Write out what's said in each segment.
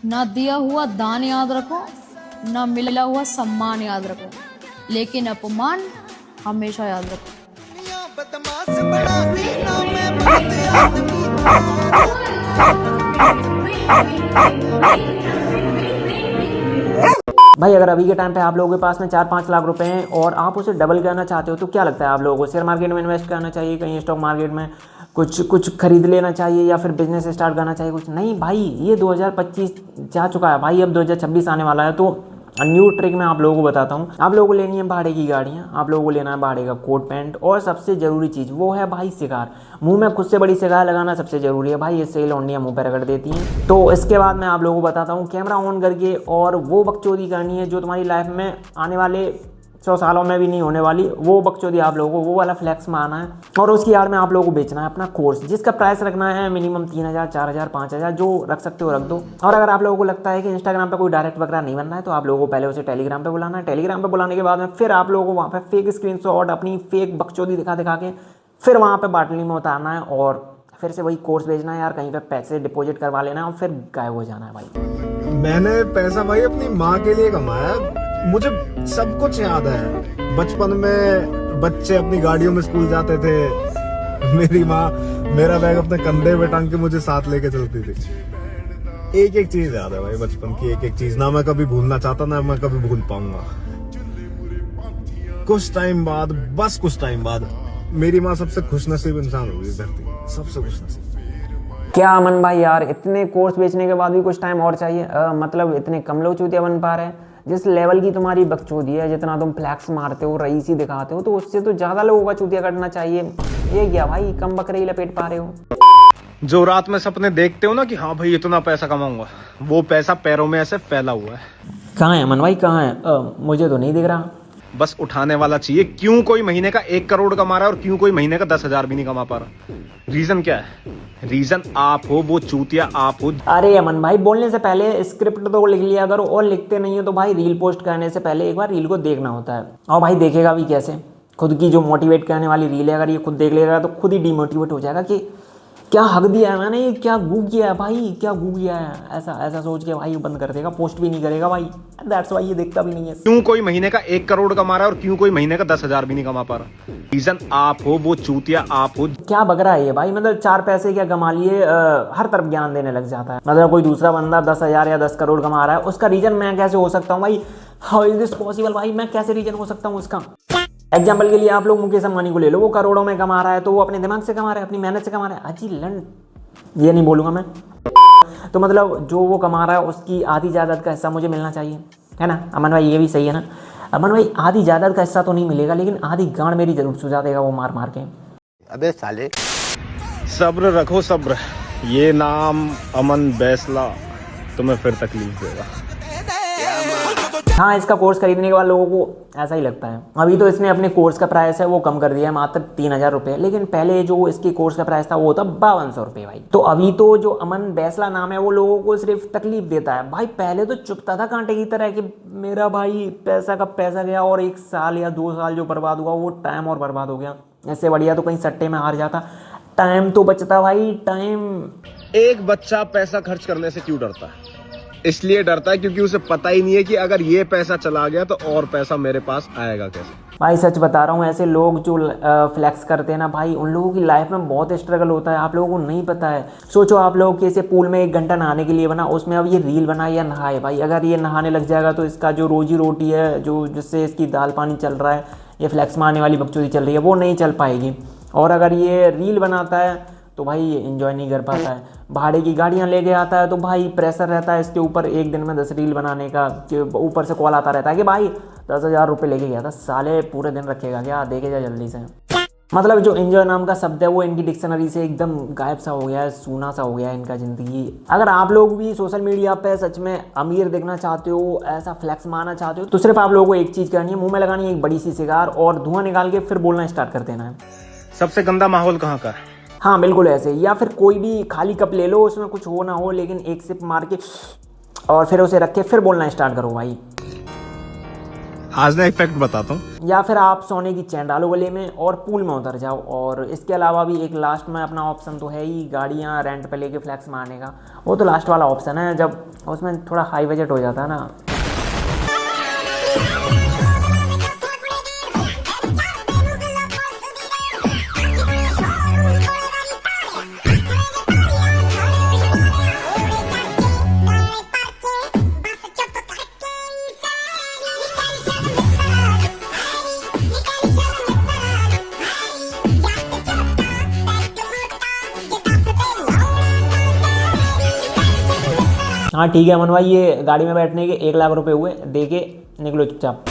ना दिया हुआ दान याद रखो, ना मिला हुआ सम्मान याद रखो, लेकिन अपमान हमेशा याद रखो। भाई अगर अभी के टाइम पे आप लोगों के पास में 4-5 लाख रुपए हैं और आप उसे डबल करना चाहते हो तो क्या लगता है आप लोगों को? शेयर मार्केट में इन्वेस्ट करना चाहिए, कहीं स्टॉक मार्केट में कुछ खरीद लेना चाहिए, या फिर बिजनेस स्टार्ट करना चाहिए? कुछ नहीं भाई, ये 2025 जा चुका है भाई, अब 2026 आने वाला है। तो न्यू ट्रिक मैं आप लोगों को बताता हूँ। आप लोगों को लेनी है भाड़े की गाड़ियाँ, आप लोगों को लेना है भाड़े का कोट पैंट, और सबसे ज़रूरी चीज़ वो है भाई सिगार। मुंह में खुद से बड़ी सिगार लगाना सबसे ज़रूरी है भाई, इससे लौंडियाँ मुंह पर रगड़ देती हैं। तो इसके बाद मैं आप लोगों को बताता हूँ कैमरा ऑन करके, और वो बकचोदी करनी है जो तुम्हारी लाइफ में आने वाले 100 सालों में भी नहीं होने वाली, वो बकचोदी आप लोगों को वो वाला फ्लैक्स मारना है। और उसकी यार में आप लोगों को बेचना है अपना कोर्स, जिसका प्राइस रखना है मिनिमम 3000, 4000, 5000, जो रख सकते हो रख दो। और अगर आप लोगों को लगता है कि इंस्टाग्राम पे कोई डायरेक्ट वगैरह नहीं बनना है तो आप लोगों को पहले उसे टेलीग्राम पे बुलाना है। टेलीग्राम पे बुलाने के बाद में फिर आप लोगों को वहाँ पे फेक स्क्रीनशॉट अपनी फेक बकचोदी दिखा दिखा के फिर वहाँ पे बाटली में उतारना है, और फिर से वही कोर्स भेजना है यार, कहीं पे पैसे डिपॉजिट करवा लेना है और फिर गायब हो जाना है भाई। मैंने पैसा भाई अपनी माँ के लिए कमाया, मुझे सब कुछ याद है। बचपन में बच्चे अपनी गाड़ियों में स्कूल जाते थे, मेरी माँ मेरा बैग अपने कंधे पे टांग के मुझे साथ लेके चलती थी। एक एक चीज याद है भाई बचपन की, एक एक चीज ना मैं कभी भूलना चाहता ना मैं कभी भूल पाऊंगा। कुछ टाइम बाद, बस कुछ टाइम बाद, मेरी माँ सबसे खुशनसीब इंसान होगी धरती, सबसे खुशनसीब। क्या अमन भाई यार, इतने कोर्स बेचने के बाद भी कुछ टाइम और चाहिए? मतलब इतने कम लोग चूतिया बन पा रहे हैं? जिस लेवल की तुम्हारी बकचोदी है, जितना तुम फ्लैक्स मारते हो, रईसी दिखाते हो, तो उससे तो ज़्यादा लोगों का चूतिया कटना चाहिए। ये क्या भाई, कम बकरे ही लपेट पा रहे हो? जो रात में सपने देखते हो ना कि हाँ भाई इतना पैसा कमाऊंगा, वो पैसा पैरों में ऐसे फैला हुआ है। कहाँ है अमन भाई, कहाँ है? मुझे तो नहीं दिख रहा। बस उठाने वाला चाहिए। क्यों कोई महीने का 1 करोड़ कमा रहा है और क्यों कोई महीने का 10,000 भी नहीं कमा पा रहा? रीजन क्या है? रीजन आप हो, वो चूतिया आप हो। अरे अमन भाई, बोलने से पहले स्क्रिप्ट तो लिख लिया करो, और लिखते नहीं हो तो भाई रील पोस्ट करने से पहले एक बार रील को देखना होता है। और भाई देखेगा भी कैसे? खुद की जो मोटिवेट करने वाली रील है अगर ये खुद देख लेगा तो खुद ही डिमोटिवेट हो जाएगा कि क्या हक दिया है मैंने, ये क्या गू किया है भाई, क्या गू किया है, ऐसा ऐसा सोच के भाई बंद कर देगा, पोस्ट भी नहीं करेगा भाई। दैट्स वाई ये देखता भी नहीं है। क्यों कोई महीने का 1 करोड़ कमा रहा है और क्यों कोई महीने का 10,000 भी नहीं कमा पा रहा? रीजन आप हो, वो चूतिया आप हो। क्या बग रहा है ये भाई? मतलब 4 पैसे क्या कमा लिए, हर तरफ ज्ञान देने लग जाता है। मतलब कोई दूसरा बंदा 10,000 या 10 करोड़ कमा रहा है, उसका रीजन मैं कैसे हो सकता हूँ भाई? हाउ इज दिस पॉसिबल भाई, मैं कैसे रीजन हो सकता हूँ उसका? एग्जाम्पल के लिए आप लोग मुकेश अंबानी को ले लो, वो करोड़ों में कमा रहा है, तो वो अपने दिमाग से कमा रहा है, अपनी मेहनत से कमा रहा है। अजी लंड, ये नहीं बोलूँगा मैं। तो मतलब जो वो कमा रहा है उसकी आधी जायदाद का हिस्सा मुझे मिलना चाहिए, है ना अमन भाई? ये भी सही है ना अमन भाई? आधी जायदाद का हिस्सा तो नहीं मिलेगा, लेकिन आधी गांड मेरी जरूर सुझा देगा वो मार मार के। अबे साले, सब्र रखो सब्र, ये नाम अमन बैसला तुम्हें फिर तकलीफ देगा। हाँ, इसका कोर्स खरीदने के बाद लोगों को ऐसा ही लगता है। अभी तो इसने अपने कोर्स का प्राइस है वो कम कर दिया है, मात्र 3000 रुपये, लेकिन पहले जो इसके कोर्स का प्राइस था वो था 5200 रुपये भाई। तो अभी तो जो अमन बैसला नाम है वो लोगों को सिर्फ तकलीफ देता है भाई। पहले तो चुपता था कांटे की तरह कि मेरा भाई पैसा का पैसा गया, और 1 साल या 2 साल जो बर्बाद हुआ वो टाइम और बर्बाद हो गया। इससे बढ़िया तो कहीं सट्टे में हार जाता, टाइम तो बचता भाई, टाइम। एक बच्चा पैसा खर्च करने से क्यों डरता है? इसलिए डरता है क्योंकि उसे पता ही नहीं है कि अगर ये पैसा चला गया तो और पैसा मेरे पास आएगा कैसे। भाई सच बता रहा हूँ, ऐसे लोग जो फ्लैक्स करते हैं ना भाई, उन लोगों की लाइफ में बहुत स्ट्रगल होता है, आप लोगों को नहीं पता है। सोचो आप लोग कि इसे पूल में 1 घंटा नहाने के लिए बना, उसमें अब ये रील बनाए या नहाए भाई, अगर ये नहाने लग जाएगा तो इसका जो रोजी रोटी है, जो जिससे इसकी दाल पानी चल रहा है, ये फ्लैक्स मारने वाली बकचोदी चल रही है, वो नहीं चल पाएगी। और अगर ये रील बनाता है तो भाई ये एंजॉय नहीं कर पाता है। भाड़े की गाड़ियाँ लेके आता है तो भाई प्रेशर रहता है इसके ऊपर, एक दिन में 10 रील बनाने का, कि ऊपर से कॉल आता रहता है कि भाई 10,000 रुपये लेके गया था, साले पूरे दिन रखेगा क्या, देखे जा जल्दी से। मतलब जो एंजॉय नाम का शब्द है वो इनकी डिक्शनरी से एकदम गायब सा हो गया है, सूना सा हो गया है इनका ज़िंदगी। अगर आप लोग भी सोशल मीडिया पे सच में अमीर दिखना चाहते हो, ऐसा फ्लैक्स मारना चाहते हो, तो सिर्फ आप लोगों को एक चीज़ करनी है, मुँह में लगानी है एक बड़ी सी सिगार और धुआं निकाल के फिर बोलना स्टार्ट कर देना है। सबसे गंदा माहौल कहाँ का है? हाँ बिल्कुल ऐसे, या फिर कोई भी खाली कप ले लो, उसमें कुछ हो ना हो, लेकिन एक सिप मार के और फिर उसे रख के फिर बोलना स्टार्ट करो भाई। आज ना एक फैक्ट बताता हूँ। या फिर आप सोने की चैन डालो गले में और पूल में उतर जाओ। और इसके अलावा भी एक लास्ट में अपना ऑप्शन तो है ही, गाड़ियाँ रेंट पे लेके फ्लैक्स मारने का। वो तो लास्ट वाला ऑप्शन है, जब उसमें थोड़ा हाई बजट हो जाता है ना। हाँ ठीक है अमन भाई, ये गाड़ी में बैठने के 1 लाख रुपए हुए, दे के निकलो चुपचाप।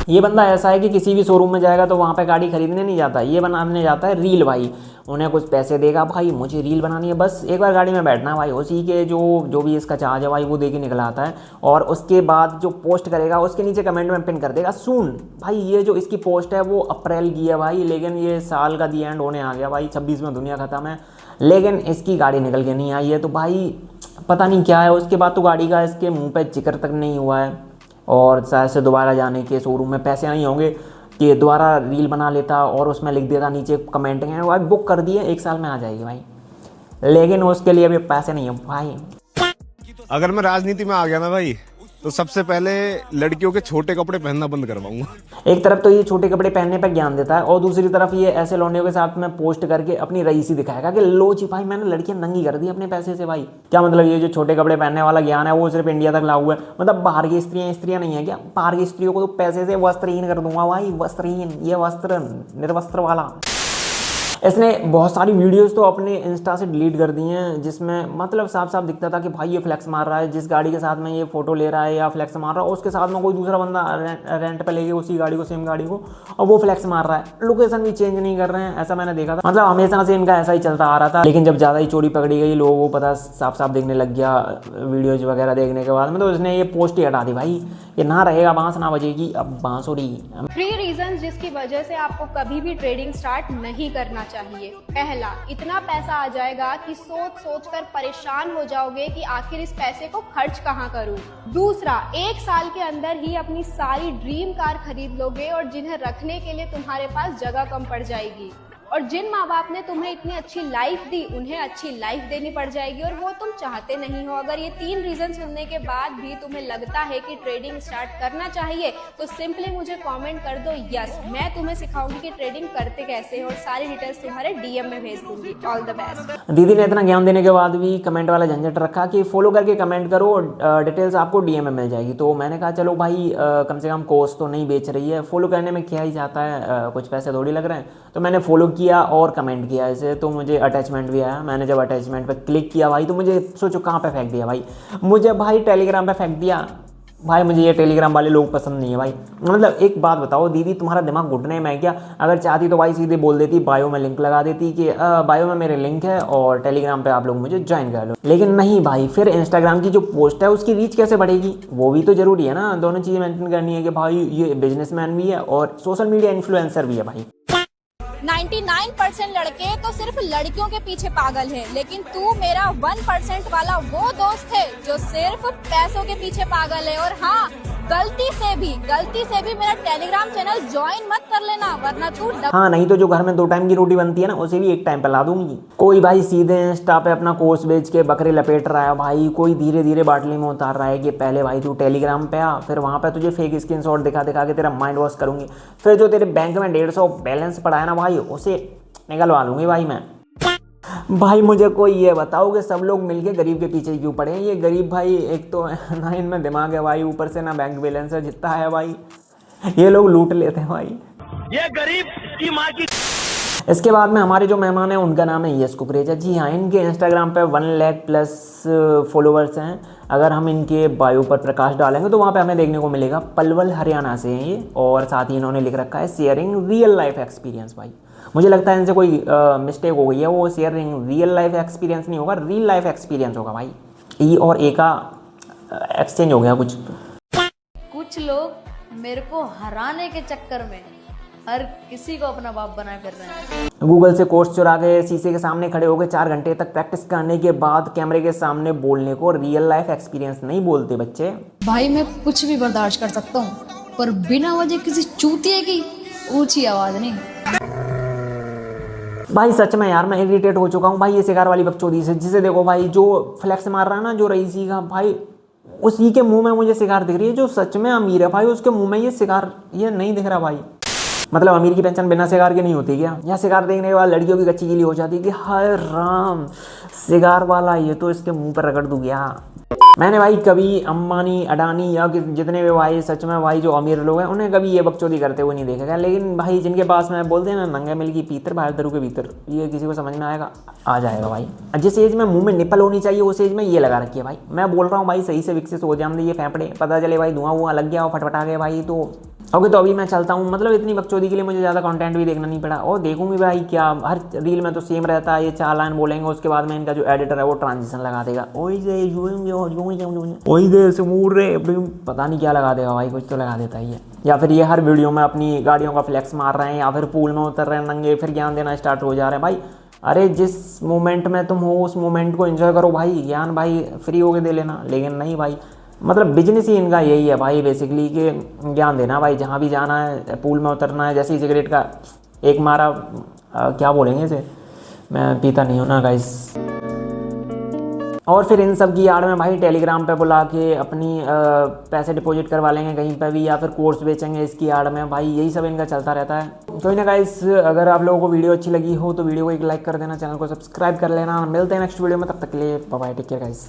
ये बंदा ऐसा है कि किसी भी शोरूम में जाएगा तो वहाँ पे गाड़ी खरीदने नहीं जाता, ये बनाने जाता है रील भाई। उन्हें कुछ पैसे देगा भाई, मुझे रील बनानी है, बस एक बार गाड़ी में बैठना है भाई, उसी के जो भी इसका चार्ज है भाई वो दे के निकला आता है। और उसके बाद जो पोस्ट करेगा उसके नीचे कमेंट में पिन कर देगा सून। भाई ये जो इसकी पोस्ट है वो अप्रैल की है भाई, लेकिन ये साल का दी एंड होने आ गया भाई, 26 में दुनिया ख़त्म है, लेकिन इसकी गाड़ी निकल के नहीं आई है। तो भाई पता नहीं क्या है। उसके बाद तो गाड़ी का इसके मुंह पे जिक्र तक नहीं हुआ है, और शायद से दोबारा जाने के शोरूम में पैसे नहीं होंगे कि दोबारा रील बना लेता और उसमें लिख देता नीचे कमेंट है भाई बुक कर दिए 1 साल में आ जाएगी भाई, लेकिन उसके लिए अभी पैसे नहीं है भाई। अगर मैं राजनीति में आ गया ना भाई, तो सबसे पहले लड़कियों के छोटे कपड़े पहनना बंद करवाऊंगा। एक तरफ तो ये छोटे कपड़े पहनने पर ज्ञान देता है, और दूसरी तरफ ये ऐसे लौंडियों के साथ में पोस्ट करके अपनी रईसी दिखाएगा कि लो जी भाई मैंने लड़कियां नंगी कर दी अपने पैसे से। भाई क्या मतलब, ये जो छोटे कपड़े पहनने वाला ज्ञान है वो सिर्फ इंडिया तक लागू है? मतलब बाहर की स्त्रियां नहीं है क्या? बाहर की स्त्रियों को तो पैसे से वस्त्रहीन कर दूंगा भाई, वस्त्रहीन, ये वस्त्र निर्वस्त्र वाला। इसने बहुत सारी वीडियोस तो अपने इंस्टा से डिलीट कर दी हैं, जिसमें मतलब साफ साफ दिखता था कि भाई ये फ्लैक्स मार रहा है, जिस गाड़ी के साथ में ये फोटो ले रहा है या फ्लैक्स मार रहा है उसके साथ में कोई दूसरा बंदा रेंट पे लेके उसी गाड़ी को, सेम गाड़ी को, और वो फ्लैक्स मार रहा है। लोकेशन भी चेंज नहीं कर रहे हैं, ऐसा मैंने देखा था। मतलब हमेशा से इनका ऐसा ही चलता आ रहा था, लेकिन जब ज़्यादा ही चोरी पकड़ी गई, लोगों को पता साफ साफ देखने लग गया वीडियोज वगैरह देखने के बाद में, तो उसने ये पोस्ट ही हटा दी भाई, ये ना रहेगा बांस ना बजेगी अब बांसुरी। 3 रीजन जिसकी वजह से आपको कभी भी ट्रेडिंग स्टार्ट नहीं करना चाहिए। पहला, इतना पैसा आ जाएगा कि सोच सोच कर परेशान हो जाओगे कि आखिर इस पैसे को खर्च कहाँ करूं। दूसरा, 1 साल के अंदर ही अपनी सारी ड्रीम कार खरीद लोगे और जिन्हें रखने के लिए तुम्हारे पास जगह कम पड़ जाएगी, और जिन माँ बाप ने तुम्हें इतनी अच्छी लाइफ दी उन्हें अच्छी लाइफ देनी पड़ जाएगी, और वो तुम चाहते नहीं हो। अगर ये 3 रीजन सुनने के बाद भी तुम्हें लगता है कि ट्रेडिंग स्टार्ट करना चाहिए, तो सिंपली मुझे कमेंट कर दो यस, मैं तुम्हें सिखाऊंगी कि ट्रेडिंग करते कैसे हैं, और सारी डिटेल्स तुम्हारे डीएम में भेज दूंगी। All the best. दीदी ने इतना ज्ञान देने के बाद भी कमेंट वाला झंझट रखा कि फॉलो करके कमेंट करो, डिटेल्स आपको डीएम में मिल जाएगी। तो मैंने कहा चलो भाई कम से कम कोर्स तो नहीं बेच रही है, फॉलो करने में क्या ही जाता है, कुछ पैसे थोड़ी लग रहे हैं। तो मैंने फॉलो किया और कमेंट किया ऐसे, तो मुझे अटैचमेंट भी आया। मैंने जब अटैचमेंट पे क्लिक किया भाई, तो मुझे सोचो कहाँ पे फेंक दिया भाई, मुझे भाई टेलीग्राम पे फेंक दिया। भाई मुझे ये टेलीग्राम वाले लोग पसंद नहीं है भाई। मतलब एक बात बताओ दीदी, तुम्हारा दिमाग घुटने में है क्या? अगर चाहती तो भाई सीधे बोल देती, बायो में लिंक लगा देती कि बायो में मेरे लिंक है और टेलीग्राम पे आप लोग मुझे ज्वाइन कर लो। लेकिन नहीं भाई, फिर इंस्टाग्राम की जो पोस्ट है उसकी रीच कैसे बढ़ेगी, वो भी तो जरूरी है ना। दोनों चीज़ें मेंटेन करनी है कि भाई ये बिजनेसमैन भी है और सोशल मीडिया इन्फ्लुएंसर भी है भाई। 99% लड़के तो सिर्फ लड़कियों के पीछे पागल है, लेकिन तू मेरा 1% वाला वो दोस्त है जो सिर्फ पैसों के पीछे पागल है। और हाँ, गलती से भी मेरा टेलीग्राम चैनल ज्वाइन मत कर लेना, वरना तू हाँ नहीं तो जो घर में 2 टाइम की रोटी बनती है ना, उसे भी 1 टाइम पे ला दूंगी। कोई भाई सीधे इंस्टा पे अपना कोर्स बेच के बकरे लपेट रहा है भाई, कोई धीरे धीरे बाटली में उतार रहा है कि पहले भाई तू टेलीग्राम पे आ, फिर वहाँ पे तुझे फेक स्क्रीनशॉट दिखा के तेरा माइंड वॉश करूंगी, फिर जो तेरे बैंक में 150 बैलेंस पड़ा है ना भाई, उसे निकलवा लूंगी भाई मैं। भाई मुझे कोई ये बताओ कि सब लोग मिलके गरीब के पीछे क्यों पड़े हैं? ये गरीब भाई एक तो ना इनमें दिमाग है भाई, ऊपर से ना बैंक बैलेंस है, जितना है भाई ये लोग लूट लेते हैं भाई, ये गरीब की माँ की। इसके बाद में हमारे जो मेहमान हैं उनका नाम है यश कुकरेजा। जी हाँ, इनके इंस्टाग्राम पे 1 लाख प्लस फॉलोअर्स हैं। अगर हम इनके बायो पर प्रकाश डालेंगे तो वहाँ पे हमें देखने को मिलेगा पलवल हरियाणा से हैं ये, और साथ ही इन्होंने लिख रखा है शेयरिंग रियल लाइफ एक्सपीरियंस। भाई मुझे लगता है इनसे कोई मिस्टेक हो गई है, वो शेयरिंग रियल लाइफ एक्सपीरियंस नहीं होगा, रियल लाइफ एक्सपीरियंस होगा भाई। ई और ए का एक्सचेंज हो गया कुछ। कुछ लोग मेरे को हराने के चक्कर में हर किसी को अपना बाप बना कर रहे हैं। गूगल से कोर्स चुरा के शीशे के सामने खड़े होकर 4 घंटे तक प्रैक्टिस करने के बाद कैमरे के सामने बोलने को रियल लाइफ एक्सपीरियंस नहीं बोलते बच्चे। भाई मैं कुछ भी बर्दाश्त कर सकता हूँ, पर बिना वजह किसी चूतिए की ऊंची आवाज नहीं। भाई सच में यार मैं इरिटेट हो चुका हूँ भाई ये सिगार वाली बकचोदी से, जिसे देखो भाई जो फ्लेक्स मार रहा है ना जो रईसी का भाई, उसी के मुंह में मुझे सिगार दिख रही है। जो सच में अमीर है भाई उसके मुंह में ये सिगार ये नहीं दिख रहा भाई। मतलब अमीर की पेंशन बिना सिगार के नहीं होती क्या? या सिगार देखने के बाद लड़कियों की कच्ची गीली हो जाती है कि हाय राम सिगार वाला ये तो इसके मुंह पर रगड़ दूं क्या? मैंने भाई कभी अंबानी अडानी या जितने भी भाई सच में भाई जो अमीर लोग हैं उन्हें कभी ये बकचोदी करते हुए नहीं देखा गया। लेकिन भाई जिनके पास में बोलते हैं ना नंगे मिल की पीतर बाहर दरू के भीतर, ये किसी को समझ में आएगा आ जाएगा भाई। जिस एज में मुंह में निपल होनी चाहिए उस एज में ये लगा रखी है भाई। मैं बोल रहा हूँ भाई सही से विकसित हो जाए ये फेफड़े, पता चले भाई धुआं वुआं लग गया और फटफटा गए भाई तो ओके। तो अभी मैं चलता हूँ। मतलब इतनी बकचोदी के लिए मुझे ज़्यादा कंटेंट भी देखना नहीं पड़ा और देखूंगी भाई क्या हर रील में तो सेम रहता है। ये 4 लाइन बोलेंगे उसके बाद में इनका जो एडिटर है वो ट्रांजिशन लगा देगा, पता नहीं क्या लगा देगा भाई, कुछ तो लगा देता है ये। या फिर ये हर वीडियो में अपनी गाड़ियों का फ्लेक्स मार रहे हैं या फिर पूल में उतर रहे हैं नंगे, फिर ज्ञान देना स्टार्ट हो जा रहे हैं भाई। अरे जिस मोमेंट में तुम हो उस मोमेंट को एंजॉय करो भाई, ज्ञान भाई फ्री होके दे लेना। लेकिन नहीं भाई, मतलब बिजनेस ही इनका यही है भाई बेसिकली कि ज्ञान देना भाई। जहाँ भी जाना है पूल में उतरना है, जैसे ही सिगरेट का एक मारा क्या बोलेंगे इसे, मैं पीता नहीं हूँ ना गाइस। और फिर इन सब की आड़ में भाई टेलीग्राम पे बुला के अपनी पैसे डिपॉजिट करवा लेंगे कहीं पे भी, या फिर कोर्स बेचेंगे इसकी आड़ में भाई। यही सब इनका चलता रहता है। कोई ना गाइस, अगर आप लोगों को वीडियो अच्छी लगी हो तो वीडियो को एक लाइक कर देना, चैनल को सब्सक्राइब कर लेना। मिलते हैं नेक्स्ट वीडियो में, तब तक के लिए bye bye, take care guys.